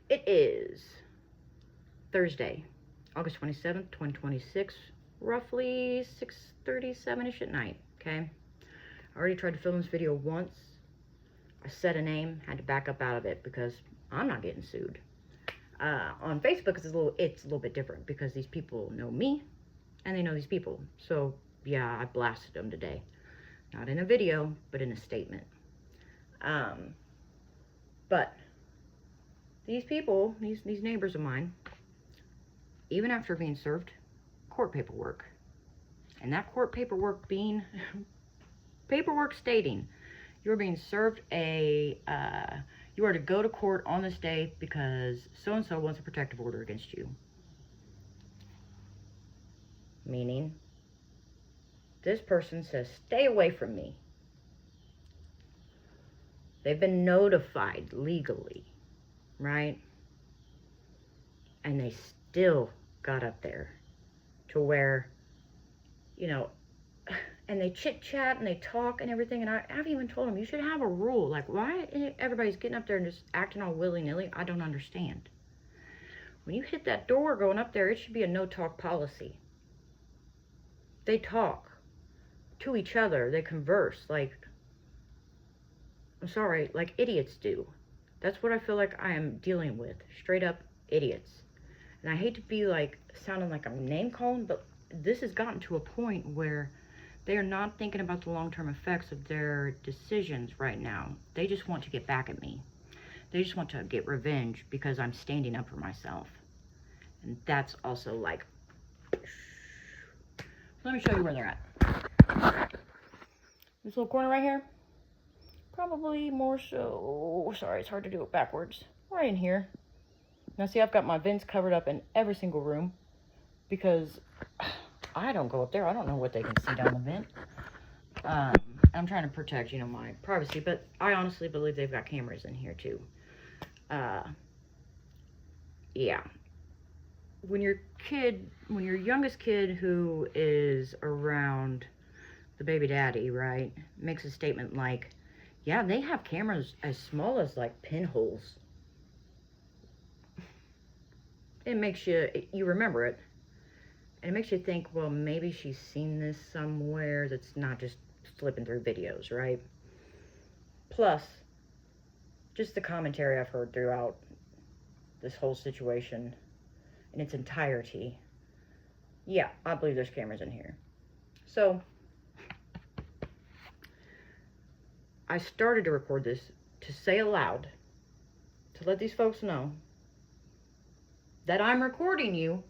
It is Thursday, August 27th, 2026, roughly 6:37ish at night, okay? I already tried to film this video once. I said a name, had to back up out of it because I'm not getting sued. On Facebook, it's a little bit different because these people know me and they know these people. So yeah, I blasted them today. Not in a video, but in a statement. But these people, these neighbors of mine, even after being served court paperwork, and that court paperwork being paperwork stating you're being served you are to go to court on this day because so-and-so wants a protective order against you. Meaning, this person says, stay away from me. They've been notified legally, right? And they still got up there to where, and they chit-chat and they talk and everything, and I've even told them, you should have a rule. Like, why everybody's getting up there and just acting all willy-nilly? I don't understand. When you hit that door going up there, it should be a no-talk policy. They talk to each other. They converse like, I'm sorry, like idiots do. That's what I feel like I am dealing with. Straight up idiots. And I hate to be like, sounding like I'm name-calling, but this has gotten to a point where they are not thinking about the long-term effects of their decisions right now. They just want to get back at me. They just want to get revenge because I'm standing up for myself. And that's also like, let me show you where they're at. This little corner right here, probably more so, sorry, it's hard to do it backwards. Right in here. Now see, I've got my vents covered up in every single room because I don't go up there. I don't know what they can see down the vent. I'm trying to protect, my privacy, but I honestly believe they've got cameras in here too. Yeah. When your youngest kid who is around the baby daddy, right, makes a statement like, yeah, they have cameras as small as like pinholes. It makes you remember it. And it makes you think, well, maybe she's seen this somewhere that's not just flipping through videos, right? Plus, just the commentary I've heard throughout this whole situation in its entirety. Yeah, I believe there's cameras in here. So, I started to record this to say aloud, to let these folks know that I'm recording you.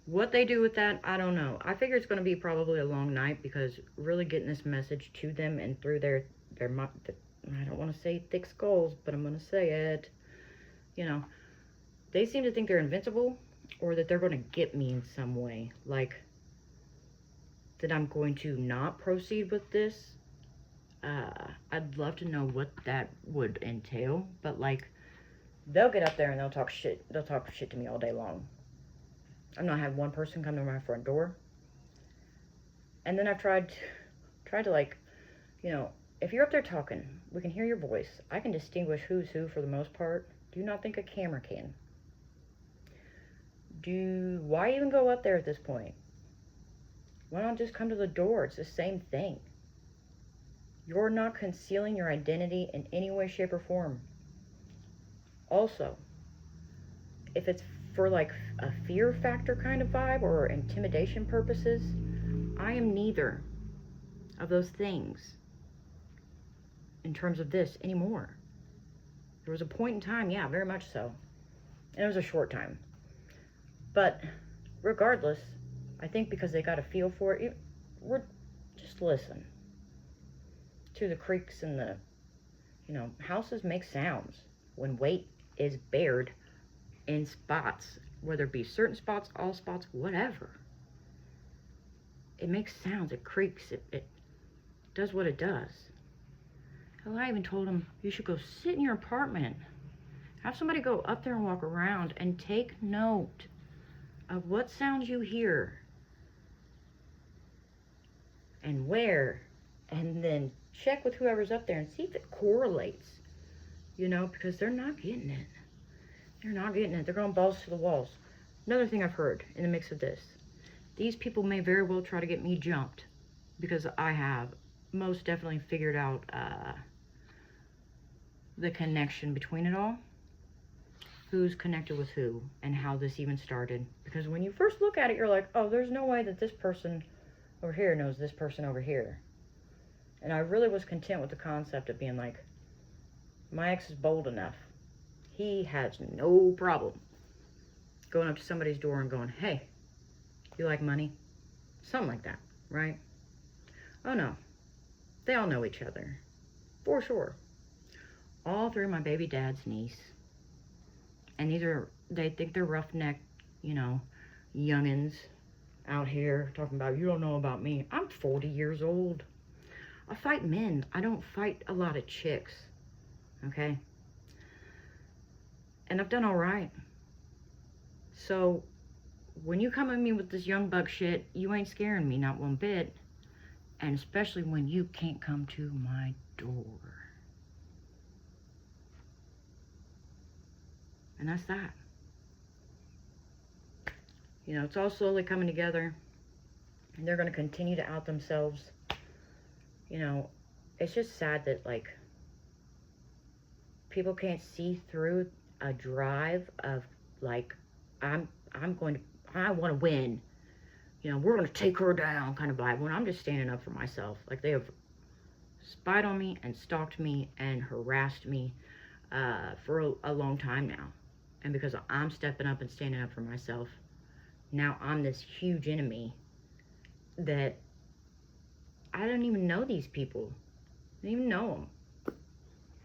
What they do with that, I don't know. I figure it's going to be probably a long night because really getting this message to them and through their I don't want to say thick skulls, but I'm going to say it. They seem to think they're invincible or that they're going to get me in some way. Like, that I'm going to not proceed with this. I'd love to know what that would entail, but like, they'll get up there and they'll talk shit. They'll talk shit to me all day long. I've not had one person come to my front door. And then I've tried to like, if you're up there talking, we can hear your voice. I can distinguish who's who for the most part. Do not think a camera can. Why even go up there at this point? Why not just come to the door? It's the same thing. You're not concealing your identity in any way, shape, or form. Also, if it's for like a fear factor kind of vibe or intimidation purposes, I am neither of those things in terms of this anymore. There was a point in time, yeah, very much so. And it was a short time. But regardless, I think because they got a feel for it, just listen to the creaks and the, houses make sounds when weight is bared in spots, whether it be certain spots, all spots, whatever. It makes sounds, it creaks, it does what it does. Hell, I even told him, you should go sit in your apartment. Have somebody go up there and walk around and take note of what sounds you hear and where, and then check with whoever's up there and see if it correlates. You know, because they're not getting it. They're not getting it. They're going balls to the walls. Another thing I've heard in the mix of this. These people may very well try to get me jumped. Because I have most definitely figured out the connection between it all. Who's connected with who and how this even started. Because when you first look at it, you're like, oh, there's no way that this person over here knows this person over here. And I really was content with the concept of being like, my ex is bold enough. He has no problem going up to somebody's door and going, hey, you like money? Something like that, right? Oh no, they all know each other, for sure. All through my baby dad's niece. And they think they're roughneck, you know, youngins out here talking about, you don't know about me. I'm 40 years old. I fight men. I don't fight a lot of chicks, okay? And I've done all right. So when you come at me with this young buck shit, you ain't scaring me, not one bit. And especially when you can't come to my door. And that's that. You know, it's all slowly coming together. And they're going to continue to out themselves. You know, it's just sad that, like, people can't see through a drive of, like, I want to win. You know, we're going to take her down kind of vibe. When I'm just standing up for myself. Like, they have spied on me and stalked me and harassed me for a long time now. And because I'm stepping up and standing up for myself, now I'm this huge enemy that I don't even know these people. I didn't even know them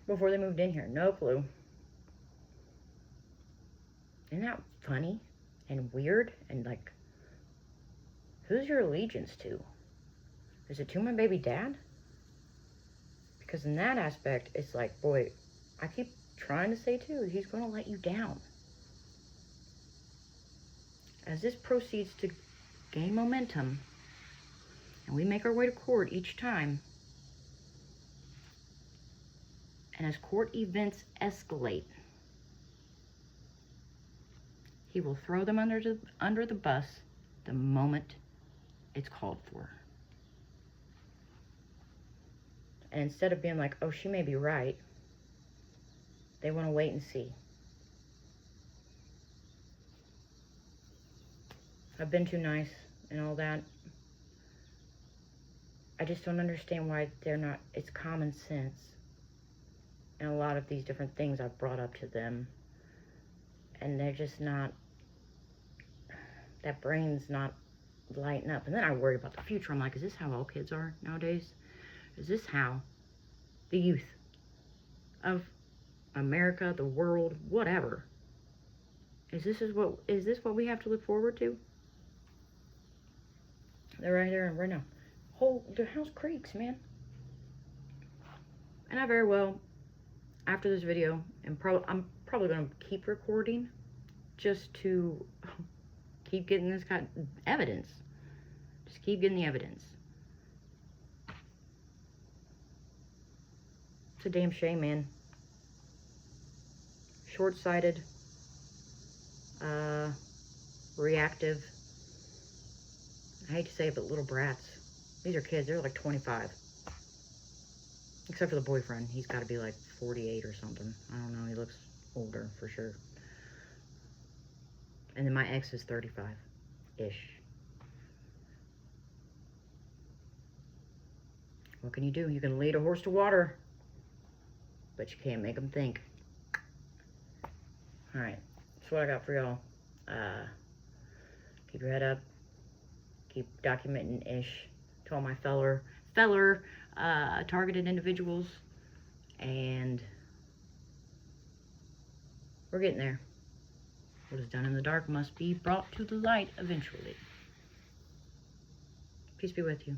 before they moved in here. No clue. Isn't that funny and weird? And like, who's your allegiance to? Is it to my baby dad? Because in that aspect, it's like, boy, I keep trying to say too, he's going to let you down. As this proceeds to gain momentum, and we make our way to court each time, and as court events escalate, he will throw them under the bus the moment it's called for. And instead of being like, oh, she may be right, they want to wait and see. I've been too nice and all that. I just don't understand why they're not, it's common sense. And a lot of these different things I've brought up to them. And they're just not, that brain's not lighting up. And then I worry about the future. I'm like, is this how all kids are nowadays? Is this how the youth of America, the world, whatever, is this what we have to look forward to? They're right there right now. The house creaks, man. And I very well, after this video, I'm probably going to keep recording just to keep getting this kind of evidence. Just keep getting the evidence. It's a damn shame, man. Short-sighted, reactive. I hate to say it, but little brats. These are kids. They're like 25. Except for the boyfriend. He's got to be like 48 or something. I don't know. He looks older for sure. And then my ex is 35-ish. What can you do? You can lead a horse to water, but you can't make them think. Alright. That's what I got for y'all. Keep your head up. Keep documenting-ish to all my feller targeted individuals, and we're getting there. What is done in the dark must be brought to the light eventually. Peace be with you.